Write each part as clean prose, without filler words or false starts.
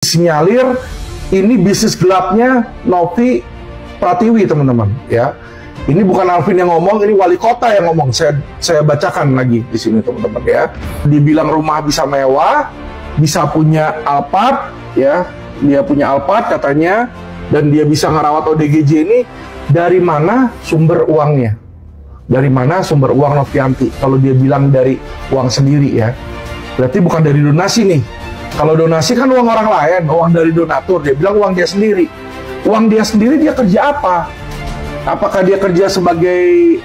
Sinyalir ini bisnis gelapnya Novi Pratiwi, teman-teman, ya. Ini bukan Alvin yang ngomong, ini wali kota yang ngomong. Saya bacakan lagi di sini, teman-teman, ya. Dibilang rumah bisa mewah, bisa punya Alphard, ya. Dia punya Alphard katanya, dan dia bisa ngerawat ODGJ ini. Dari mana sumber uangnya? Dari mana sumber uang Novianti? Kalau dia bilang dari uang sendiri, ya, berarti bukan dari donasi nih. Kalau donasi kan uang orang lain, uang dari donatur. Dia bilang uang dia sendiri. Uang dia sendiri, dia kerja apa? Apakah dia kerja sebagai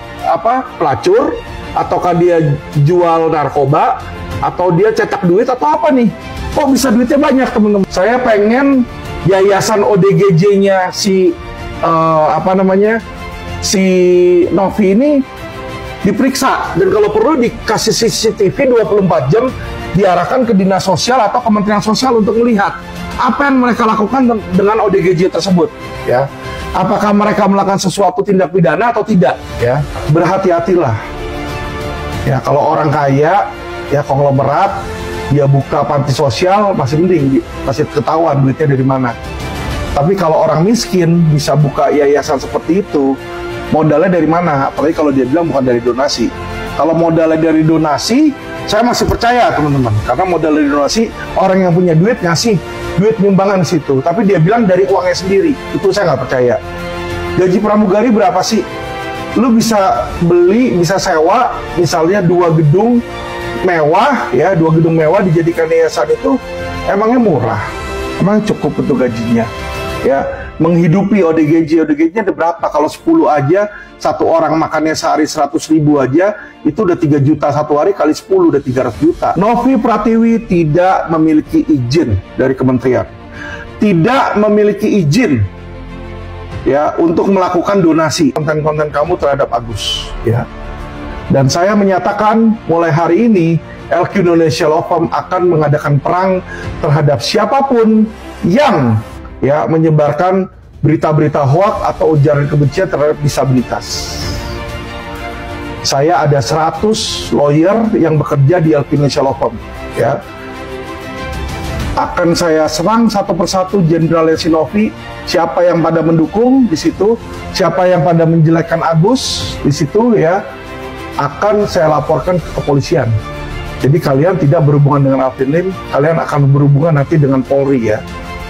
pelacur, ataukah dia jual narkoba, atau dia cetak duit, atau apa nih? Kok bisa duitnya banyak, teman-teman? Saya pengen yayasan ODGJ-nya si si Novi ini diperiksa, dan kalau perlu dikasih CCTV 24 jam, diarahkan ke dinas sosial atau Kementerian Sosial untuk melihat apa yang mereka lakukan dengan ODGJ tersebut, ya. Apakah mereka melakukan sesuatu tindak pidana atau tidak, ya. Berhati-hatilah, ya. Kalau orang kaya, ya, konglomerat, dia buka panti sosial masih mending, masih ketahuan duitnya dari mana. Tapi kalau orang miskin bisa buka yayasan seperti itu, modalnya dari mana? Apalagi kalau dia bilang bukan dari donasi. Kalau modalnya dari donasi, saya masih percaya, teman-teman. Karena modal dari donasi, orang yang punya duit ngasih duit nyumbangan di situ. Tapi dia bilang dari uangnya sendiri. Itu saya nggak percaya. Gaji pramugari berapa sih? Lu bisa beli, bisa sewa, misalnya 2 gedung mewah, ya, 2 gedung mewah dijadikan yayasan itu, emangnya murah? Emang cukup untuk gajinya? Ya, menghidupi ODGJ-nya ada berapa? Kalau 10 aja, satu orang makannya sehari 100.000 aja, itu udah 3 juta satu hari, kali 10 udah 300 juta. Novi Pratiwi tidak memiliki izin dari kementerian, tidak memiliki izin, ya, untuk melakukan donasi konten-konten kamu terhadap Agus, ya. Dan saya menyatakan mulai hari ini LQ Indonesia Law Firm akan mengadakan perang terhadap siapapun yang, ya, menyebarkan berita-berita hoak atau ujaran kebencian terhadap disabilitas. Saya ada 100 lawyer yang bekerja di LQ Indonesia Law Firm, ya. Akan saya serang satu persatu Jenderal Yassin Novi, siapa yang pada mendukung di situ, siapa yang pada menjelekkan Agus di situ, ya, akan saya laporkan ke kepolisian. Jadi kalian tidak berhubungan dengan Alvin Lim, kalian akan berhubungan nanti dengan Polri, ya,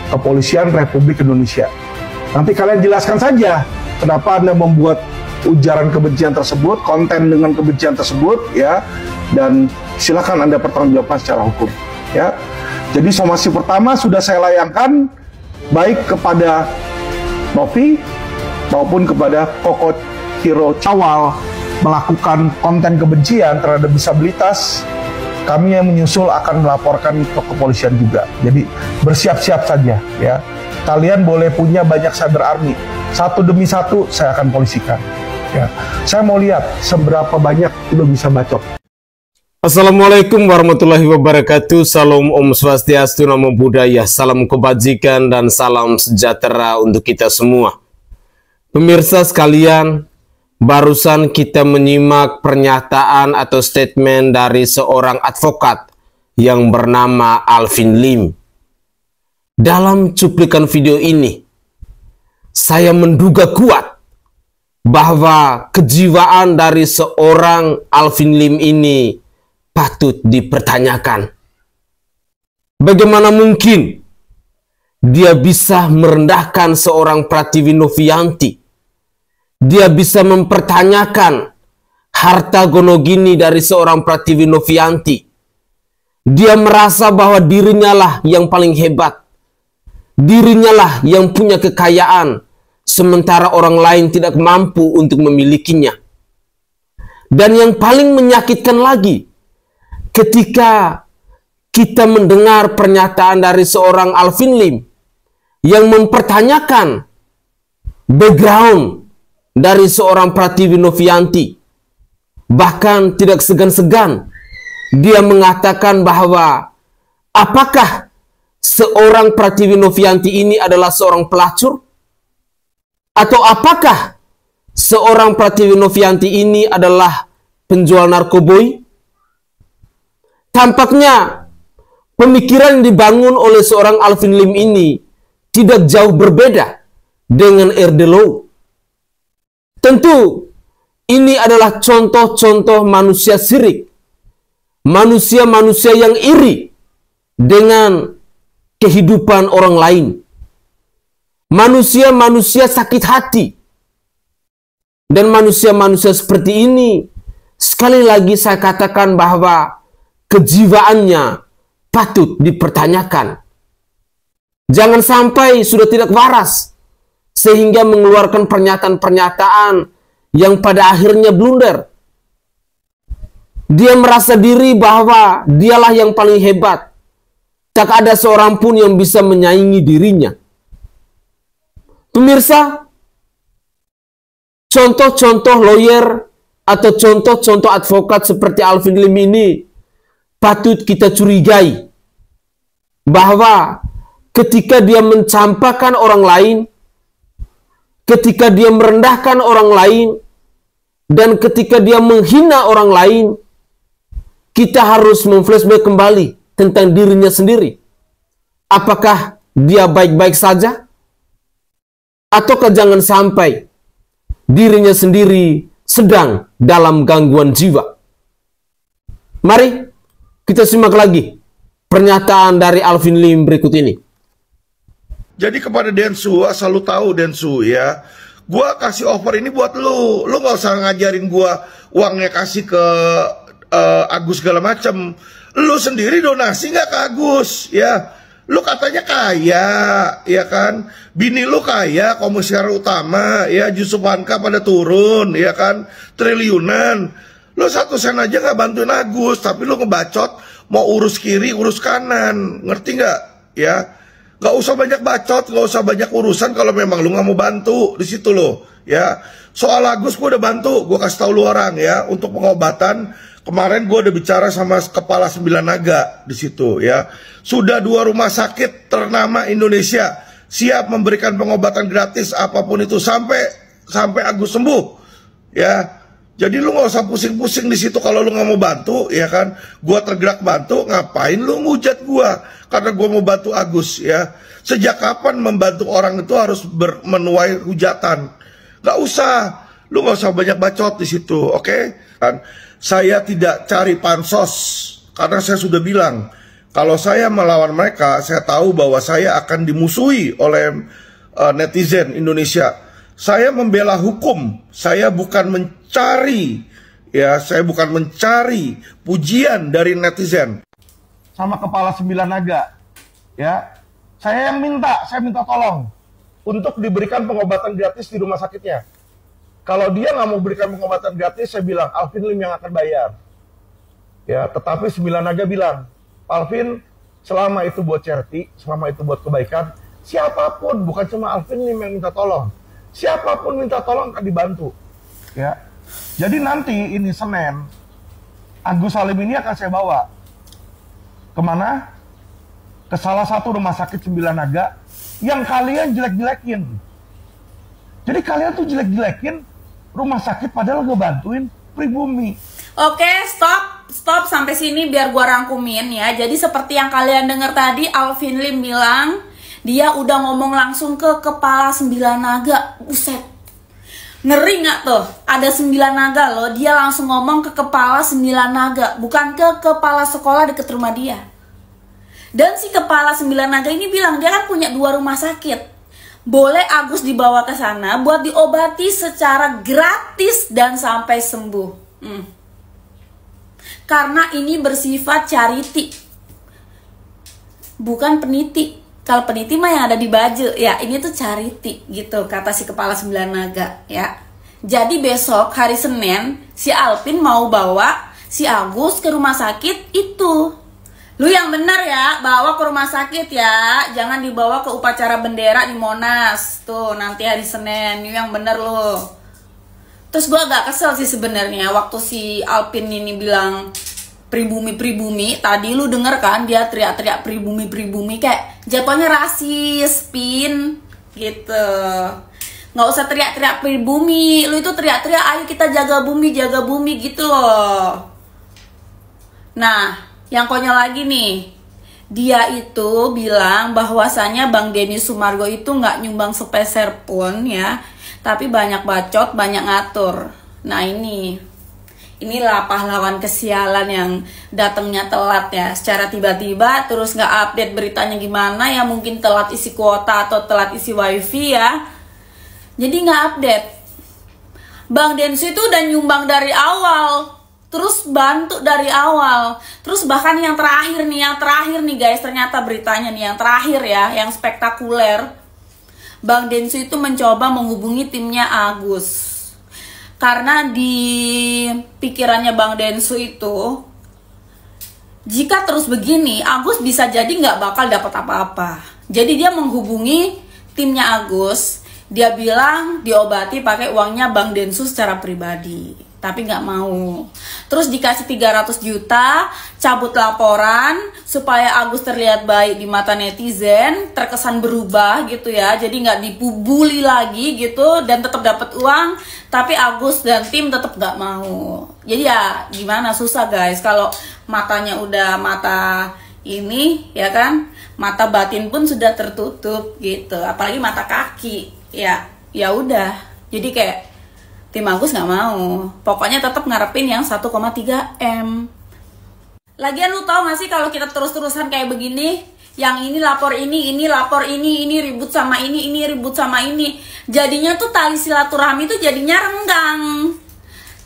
Kepolisian Republik Indonesia. Nanti kalian jelaskan saja kenapa Anda membuat ujaran kebencian tersebut, konten dengan kebencian tersebut, ya, dan silakan Anda pertanggungjawabkan secara hukum, ya. Jadi somasi pertama sudah saya layangkan baik kepada Novi maupun kepada Koko Hiro Cawal melakukan konten kebencian terhadap disabilitas. Kami yang menyusul akan melaporkan ke kepolisian juga. Jadi bersiap-siap saja, ya. Kalian boleh punya banyak cyber army, satu demi satu saya akan polisikan, ya. Saya mau lihat seberapa banyak lo bisa bacok. Assalamualaikum warahmatullahi wabarakatuh. Salam Om Swastiastu, Namo Buddhaya, salam kebajikan dan salam sejahtera untuk kita semua. Pemirsa sekalian, barusan kita menyimak pernyataan atau statement dari seorang advokat yang bernama Alvin Lim. Dalam cuplikan video ini, saya menduga kuat bahwa kejiwaan dari seorang Alvin Lim ini patut dipertanyakan. Bagaimana mungkin dia bisa merendahkan seorang Pratiwi Novianti? Dia bisa mempertanyakan harta gonogini dari seorang Pratiwi Novianti. Dia merasa bahwa dirinya lah yang paling hebat. Dirinya lah yang punya kekayaan, sementara orang lain tidak mampu untuk memilikinya. Dan yang paling menyakitkan lagi, ketika kita mendengar pernyataan dari seorang Alvin Lim yang mempertanyakan background dari seorang Pratiwi Novianti, bahkan tidak segan-segan dia mengatakan bahwa apakah seorang Pratiwi Novianti ini adalah seorang pelacur? Atau apakah seorang Pratiwi Novianti ini adalah penjual narkoboy? Tampaknya pemikiran yang dibangun oleh seorang Alvin Lim ini tidak jauh berbeda dengan Erde Low. Tentu ini adalah contoh-contoh manusia sirik, manusia-manusia yang iri dengan kehidupan orang lain, manusia-manusia sakit hati. Dan manusia-manusia seperti ini, sekali lagi saya katakan bahwa kejiwaannya patut dipertanyakan. Jangan sampai sudah tidak waras sehingga mengeluarkan pernyataan-pernyataan yang pada akhirnya blunder. Dia merasa diri bahwa dialah yang paling hebat. Tak ada seorang pun yang bisa menyaingi dirinya. Pemirsa, contoh-contoh lawyer atau contoh-contoh advokat seperti Alvin Lim ini patut kita curigai bahwa ketika dia mencampakkan orang lain, ketika dia merendahkan orang lain, dan ketika dia menghina orang lain, kita harus memflashback kembali tentang dirinya sendiri. Apakah dia baik-baik saja? Ataukah jangan sampai dirinya sendiri sedang dalam gangguan jiwa? Mari kita simak lagi pernyataan dari Alvin Lim berikut ini. Jadi kepada Densu, asal lu tahu Densu ya, gua kasih offer ini buat lu. Lu gak usah ngajarin gua uangnya kasih ke Agus segala macem. Lu sendiri donasi nggak ke Agus ya? Lu katanya kaya, ya kan? Bini lu kaya, komisaris utama, ya Yusuf Hamka pada turun, ya kan? Triliunan. Lu 1 sen aja nggak bantuin Agus, tapi lu ngebacot, mau urus kiri, urus kanan, ngerti nggak? Ya, nggak usah banyak bacot, nggak usah banyak urusan kalau memang lu nggak mau bantu di situ lo, ya. Soal Agus gua udah bantu, gua kasih tahu lu orang ya, untuk pengobatan. Kemarin gue udah bicara sama kepala 9 naga di situ ya. Sudah 2 rumah sakit ternama Indonesia siap memberikan pengobatan gratis apapun itu sampai Agus sembuh ya. Jadi lu nggak usah pusing-pusing di situ kalau lu nggak mau bantu ya kan. Gue tergerak bantu, ngapain lu ngujat gue karena gue mau bantu Agus ya. Sejak kapan membantu orang itu harus menuai hujatan? Gak usah, lu nggak usah banyak bacot di situ, oke? Kan? Saya tidak cari pansos karena saya sudah bilang kalau saya melawan mereka, saya tahu bahwa saya akan dimusuhi oleh netizen Indonesia. Saya membela hukum, saya bukan mencari ya, saya bukan mencari pujian dari netizen. Sama kepala 9 naga, ya, saya minta tolong untuk diberikan pengobatan gratis di rumah sakitnya. Kalau dia nggak mau berikan pengobatan gratis, saya bilang Alvin Lim yang akan bayar. Ya, tetapi 9 naga bilang, Alvin, selama itu buat charity, selama itu buat kebaikan, siapapun, bukan cuma Alvin Lim yang minta tolong, siapapun minta tolong akan dibantu. Ya, jadi nanti ini Senin, Agus Salim ini akan saya bawa kemana? Ke salah satu rumah sakit 9 naga yang kalian jelek-jelekin. Jadi kalian tuh jelek-jelekin rumah sakit padahal ngebantuin pribumi. Oke, stop sampai sini biar gua rangkumin ya. Jadi seperti yang kalian dengar tadi, Alvin Lim bilang dia udah ngomong langsung ke kepala 9 naga. Buset, ngeri nggak tuh? Ada 9 naga loh, dia langsung ngomong ke kepala 9 naga, bukan ke kepala sekolah deket rumah dia. Dan si kepala 9 naga ini bilang dia kan punya 2 rumah sakit. Boleh Agus dibawa ke sana buat diobati secara gratis dan sampai sembuh. Karena ini bersifat charity, bukan peniti. Kalau peniti mah yang ada di baju, ya ini tuh charity gitu, kata si kepala 9 naga ya. Jadi besok hari Senin si Alvin mau bawa si Agus ke rumah sakit itu. Lu yang benar ya, bawa ke rumah sakit ya. Jangan dibawa ke upacara bendera di Monas. Tuh, nanti hari Senin. Lu yang benar lu. Terus gue agak kesel sih sebenarnya waktu si Alvin ini bilang pribumi. Tadi lu denger kan dia teriak-teriak pribumi. Kayak jatuhnya rasis, Pin. Gitu. Nggak usah teriak-teriak pribumi. Lu itu teriak-teriak ayo kita jaga bumi gitu loh. Nah, yang konyol lagi nih, Dia itu bilang bahwasanya Bang Denny Sumargo itu nggak nyumbang sepeser pun ya, tapi banyak bacot, banyak ngatur. Nah inilah pahlawan kesialan yang datangnya telat ya, secara tiba-tiba, terus nggak update beritanya gimana ya, mungkin telat isi kuota atau telat isi wifi ya, jadi nggak update. Bang Densu itu udah nyumbang dari awal, terus bantu dari awal, terus bahkan yang terakhir nih guys, ternyata beritanya nih yang terakhir ya, yang spektakuler, Bang Densu itu mencoba menghubungi timnya Agus. Karena di pikirannya Bang Densu itu, jika terus begini, Agus bisa jadi nggak bakal dapat apa-apa. Jadi dia menghubungi timnya Agus, dia bilang diobati pakai uangnya Bang Densu secara pribadi, tapi nggak mau. Terus dikasih 300 juta, cabut laporan supaya Agus terlihat baik di mata netizen, terkesan berubah gitu ya, jadi nggak dibully lagi gitu, dan tetap dapat uang, tapi Agus dan tim tetap nggak mau. Jadi ya gimana, susah guys, kalau matanya udah mata ini ya kan, mata batin pun sudah tertutup gitu, apalagi mata kaki ya udah, jadi kayak tim Agus nggak mau, pokoknya tetap ngarepin yang 1,3 M. Lagian lu tau gak sih kalau kita terus-terusan kayak begini, yang ini lapor ini lapor ini ribut sama ini ribut sama ini, jadinya tuh tali silaturahmi itu jadinya renggang.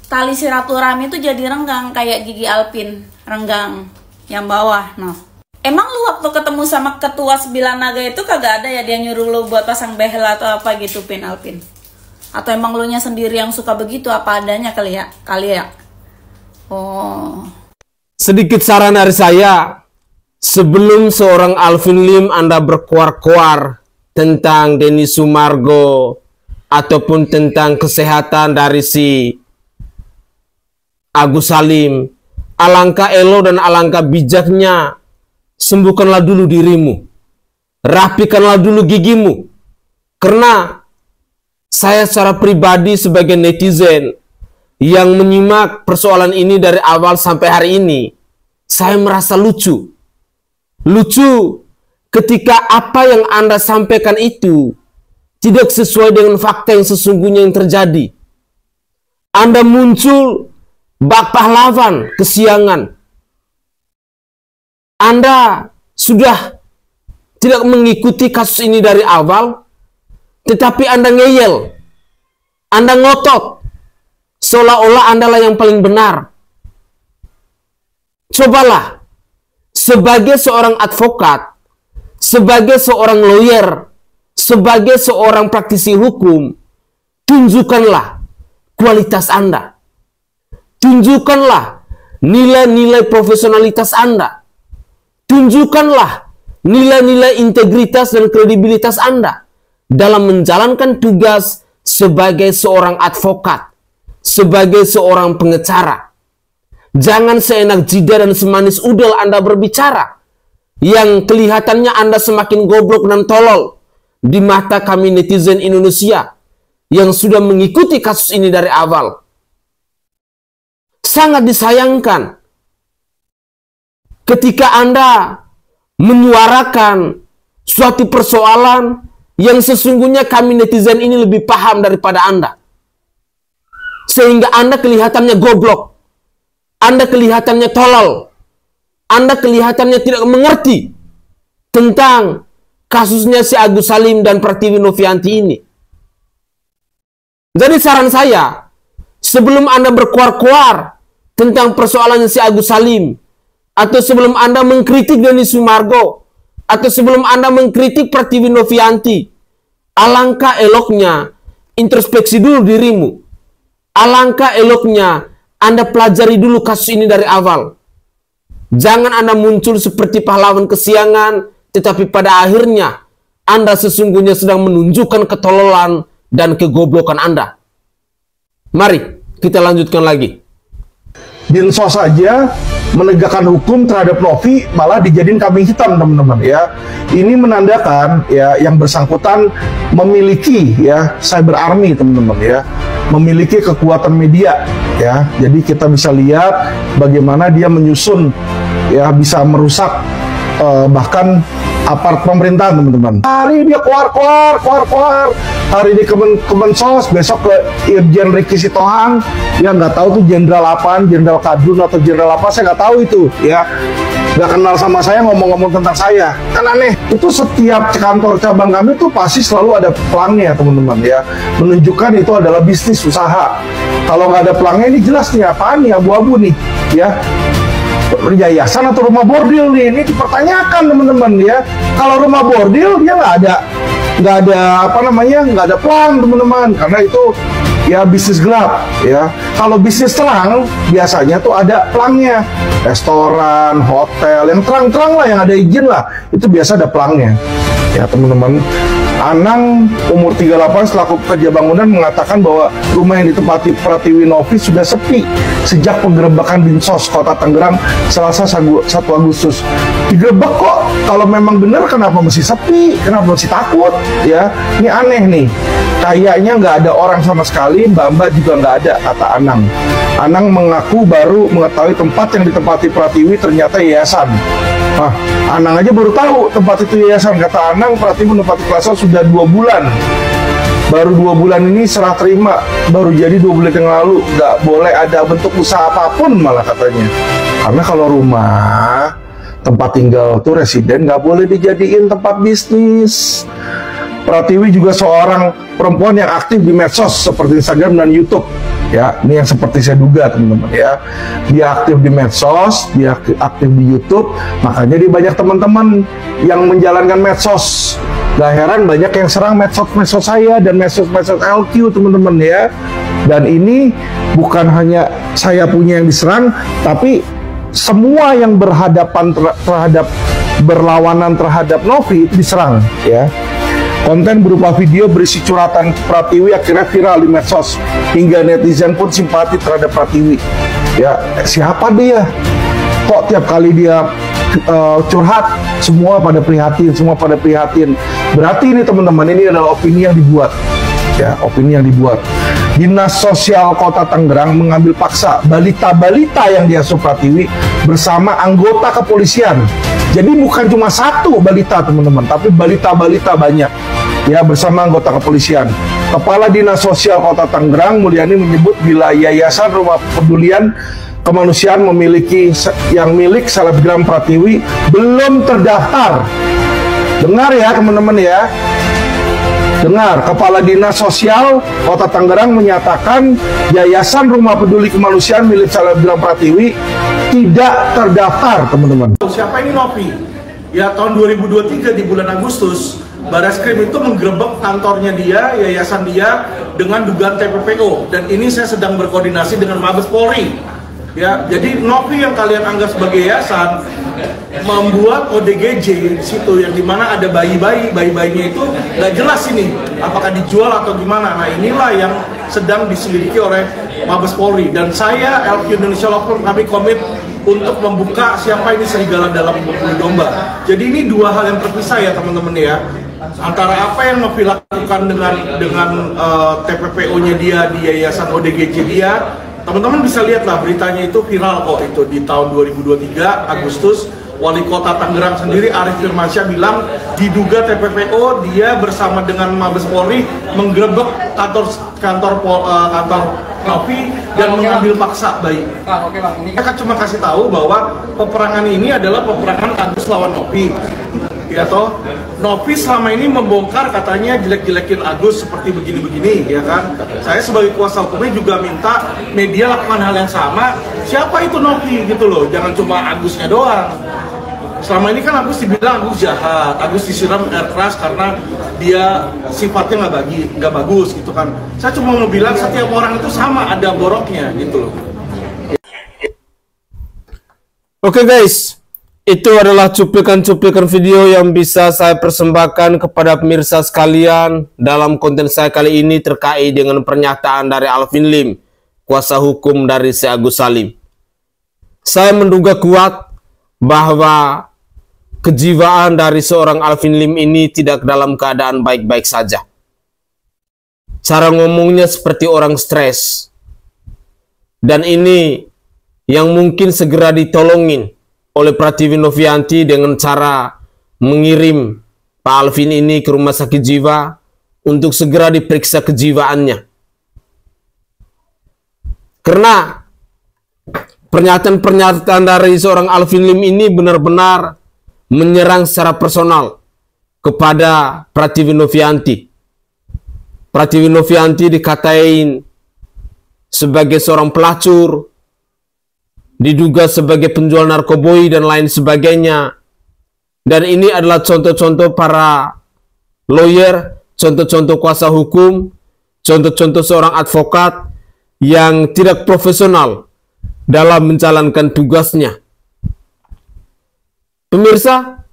Tali silaturahmi itu jadi renggang, kayak gigi Alpin renggang yang bawah. Noh, emang lu waktu ketemu sama ketua 9 naga itu kagak ada ya dia nyuruh lu buat pasang behel atau apa gitu, Pin Alpin? Atau emang lu nya sendiri yang suka begitu apa adanya kali ya? Oh. Sedikit saran dari saya, sebelum seorang Alvin Lim Anda berkoar-koar tentang Denny Sumargo ataupun tentang kesehatan dari si Agus Salim, alangkah elo dan alangkah bijaknya, sembuhkanlah dulu dirimu, rapikanlah dulu gigimu. Karena saya secara pribadi sebagai netizen yang menyimak persoalan ini dari awal sampai hari ini, saya merasa lucu. Lucu ketika apa yang Anda sampaikan itu tidak sesuai dengan fakta yang sesungguhnya yang terjadi. Anda muncul bak pahlawan kesiangan. Anda sudah tidak mengikuti kasus ini dari awal, tetapi Anda ngeyel, Anda ngotot, seolah-olah Anda lah yang paling benar. Cobalah, sebagai seorang advokat, sebagai seorang lawyer, sebagai seorang praktisi hukum, tunjukkanlah kualitas Anda. Tunjukkanlah nilai-nilai profesionalitas Anda. Tunjukkanlah nilai-nilai integritas dan kredibilitas Anda dalam menjalankan tugas sebagai seorang advokat, sebagai seorang pengacara. Jangan seenak jidat dan semanis udel Anda berbicara, yang kelihatannya Anda semakin goblok dan tolol di mata kami netizen Indonesia yang sudah mengikuti kasus ini dari awal. Sangat disayangkan ketika Anda menyuarakan suatu persoalan yang sesungguhnya kami netizen ini lebih paham daripada Anda. Sehingga Anda kelihatannya goblok, Anda kelihatannya tolol, Anda kelihatannya tidak mengerti tentang kasusnya si Agus Salim dan Pratiwi Novianti ini. Jadi saran saya, sebelum Anda berkuar-kuar tentang persoalan si Agus Salim, atau sebelum Anda mengkritik Denny Sumargo, atau sebelum Anda mengkritik Pratiwi Novianti, alangkah eloknya introspeksi dulu dirimu. Alangkah eloknya Anda pelajari dulu kasus ini dari awal. Jangan Anda muncul seperti pahlawan kesiangan, tetapi pada akhirnya Anda sesungguhnya sedang menunjukkan ketololan dan kegoblokan Anda. Mari kita lanjutkan lagi. Dinsos saja menegakkan hukum terhadap Novi malah dijadiin kambing hitam, teman-teman ya. Ini menandakan ya yang bersangkutan memiliki ya cyber army, teman-teman ya, memiliki kekuatan media ya. Jadi kita bisa lihat bagaimana dia menyusun ya, bisa merusak bahkan apart pemerintahan, teman-teman. Hari dia keluar. Hari ini Kemensos, besok ke Irjen Ricky Sitohang, ya nggak tahu tuh jenderal apaan, jenderal Kadrun atau jenderal apa, saya nggak tahu itu, ya. Nggak kenal sama saya, ngomong-ngomong tentang saya, kan aneh. Itu setiap kantor cabang kami tuh pasti selalu ada pelangnya, teman-teman, ya. Menunjukkan itu adalah bisnis usaha. Kalau nggak ada pelangnya, ini jelas nih apaan nih, abu-abu nih, ya. Yayasan atau rumah bordil nih, ini dipertanyakan, teman-teman, ya. Kalau rumah bordil dia nggak ada pelang, teman-teman, karena itu ya bisnis gelap, ya. Kalau bisnis terang biasanya tuh ada pelangnya, restoran, hotel yang terang-terang lah, yang ada izin lah, itu biasa ada pelangnya, ya, teman-teman. Anang umur 38 selaku pekerja bangunan mengatakan bahwa rumah yang ditempati Pratiwi Novi sudah sepi sejak penggerebekan Dinsos Kota Tangerang Selasa 1 Agustus. Digerebek kok, kalau memang benar kenapa mesti sepi, kenapa mesti takut, ya. Ini aneh nih, kayaknya nggak ada orang sama sekali, Mbak juga nggak ada, kata Anang. Anang mengaku baru mengetahui tempat yang ditempati Pratiwi ternyata yayasan. Nah, Anang aja baru tahu tempat itu yayasan, kata Anang. Pratiwi menempati Plaza sudah 2 bulan. Baru 2 bulan ini serah terima, baru jadi 2 bulan yang lalu. Nggak boleh ada bentuk usaha apapun malah katanya. Karena kalau rumah, tempat tinggal tuh residen, nggak boleh dijadiin tempat bisnis. Pratiwi juga seorang perempuan yang aktif di medsos seperti Instagram dan YouTube. Ya, ini yang seperti saya duga, teman-teman, ya. Dia aktif di medsos, dia aktif di YouTube, makanya dia banyak teman-teman yang menjalankan medsos. Gak heran banyak yang serang medsos saya dan medsos LQ, teman-teman, ya. Dan ini bukan hanya saya punya yang diserang, tapi semua yang berlawanan terhadap Novi itu diserang, ya. Konten berupa video berisi curhatan Pratiwi akhirnya viral di medsos, hingga netizen pun simpati terhadap Pratiwi. Ya, siapa dia? Kok tiap kali dia curhat semua pada prihatin, Berarti ini, teman-teman, ini adalah opini yang dibuat. Ya, opini yang dibuat. Dinas Sosial Kota Tangerang mengambil paksa balita-balita yang diasuh Pratiwi bersama anggota kepolisian. Jadi bukan cuma satu balita, teman-teman, tapi balita-balita banyak, ya, bersama anggota kepolisian. Kepala Dinas Sosial Kota Tangerang, Mulyani, menyebut bila Yayasan Rumah Pedulian Kemanusiaan memiliki yang milik selebgram Pratiwi belum terdaftar. Dengar ya, teman-teman, ya. Dengar, Kepala Dinas Sosial Kota Tangerang menyatakan Yayasan Rumah Peduli Kemanusiaan milik selebgram Pratiwi tidak terdaftar, teman-teman. Siapa ini Novi? Ya, tahun 2023 di bulan Agustus, Barreskrim itu menggerebek kantornya dia, yayasan dia, dengan dugaan TPPO. Dan ini saya sedang berkoordinasi dengan Mabes Polri. Ya, jadi Novi yang kalian anggap sebagai yayasan membuat ODGJ di situ, yang dimana ada bayi-bayinya itu nggak jelas ini apakah dijual atau gimana. Nah, inilah yang sedang diselidiki oleh Mabes Polri, dan saya LQ Indonesia Law Firm, kami komit untuk membuka siapa ini serigala dalam berburu domba. Jadi ini dua hal yang terpisah, ya, teman-teman, ya, antara apa yang Novi lakukan dengan TPPO-nya dia di yayasan ODGJ dia. Teman-teman bisa lihat lah beritanya, itu viral kok, itu di tahun 2023 Agustus. Wali Kota Tangerang sendiri, Arief Firmansyah, bilang diduga TPPO dia bersama dengan Mabes Polri menggerebek kantor Novi dan mengambil paksa bayi. Oke, Bang. Ini kan cuma kasih tahu bahwa peperangan ini adalah peperangan Agus lawan Novi. Ya toh, Novi selama ini membongkar katanya jelek-jelekin Agus seperti begini-begini, ya kan. Saya sebagai kuasa hukumnya juga minta media lakukan hal yang sama. Siapa itu Novi gitu loh, jangan cuma Agusnya doang. Selama ini kan Agus dibilang Agus jahat, Agus disiram air keras karena dia sifatnya nggak bagus gitu kan. Saya cuma mau bilang setiap orang itu sama, ada boroknya gitu loh. Oke, guys, itu adalah cuplikan-cuplikan video yang bisa saya persembahkan kepada pemirsa sekalian dalam konten saya kali ini terkait dengan pernyataan dari Alvin Lim, kuasa hukum dari si Agus Salim. Saya menduga kuat bahwa kejiwaan dari seorang Alvin Lim ini tidak dalam keadaan baik-baik saja. Cara ngomongnya seperti orang stres. Dan ini yang mungkin segera ditolongin oleh Pratiwi Novianti dengan cara mengirim Pak Alvin ini ke rumah sakit jiwa untuk segera diperiksa kejiwaannya. Karena pernyataan-pernyataan dari seorang Alvin Lim ini benar-benar menyerang secara personal kepada Pratiwi Novianti. Pratiwi Novianti dikatain sebagai seorang pelacur, diduga sebagai penjual narkoboy dan lain sebagainya. Dan ini adalah contoh-contoh para lawyer, contoh-contoh kuasa hukum, contoh-contoh seorang advokat yang tidak profesional dalam menjalankan tugasnya. Pemirsa,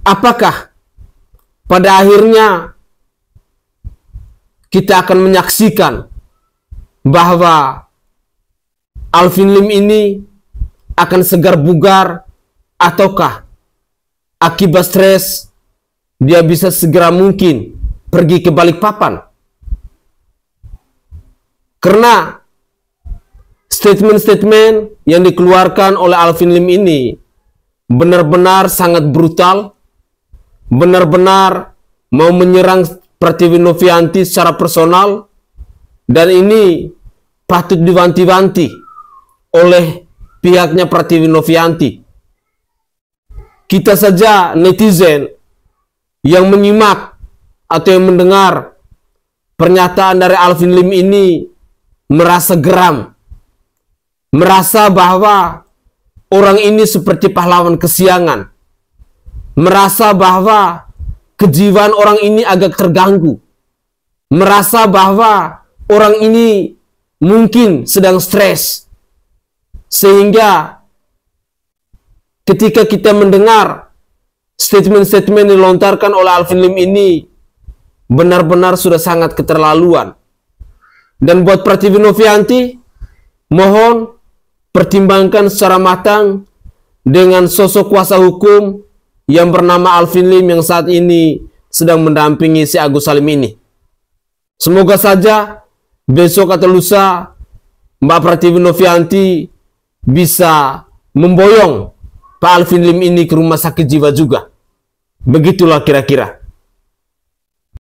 apakah pada akhirnya kita akan menyaksikan bahwa Alvin Lim ini akan segar bugar, ataukah akibat stres dia bisa segera mungkin pergi ke Balikpapan? Karena statement-statement yang dikeluarkan oleh Alvin Lim ini benar-benar sangat brutal, benar-benar mau menyerang Pratiwi Novianti secara personal, dan ini patut diwanti-wanti oleh pihaknya Pratiwi Novianti. Kita saja netizen yang menyimak atau yang mendengar pernyataan dari Alvin Lim ini merasa geram, merasa bahwa orang ini seperti pahlawan kesiangan, merasa bahwa kejiwaan orang ini agak terganggu, merasa bahwa orang ini mungkin sedang stres, sehingga ketika kita mendengar statement-statement yang dilontarkan oleh Alvin Lim ini benar-benar sudah sangat keterlaluan. Dan buat Pratiwi Novianti, mohon pertimbangkan secara matang dengan sosok kuasa hukum yang bernama Alvin Lim yang saat ini sedang mendampingi si Agus Salim ini. Semoga saja besok atau lusa Mbak Pratiwi Novianti bisa memboyong Pak Alvin Lim ini ke rumah sakit jiwa juga. Begitulah kira-kira.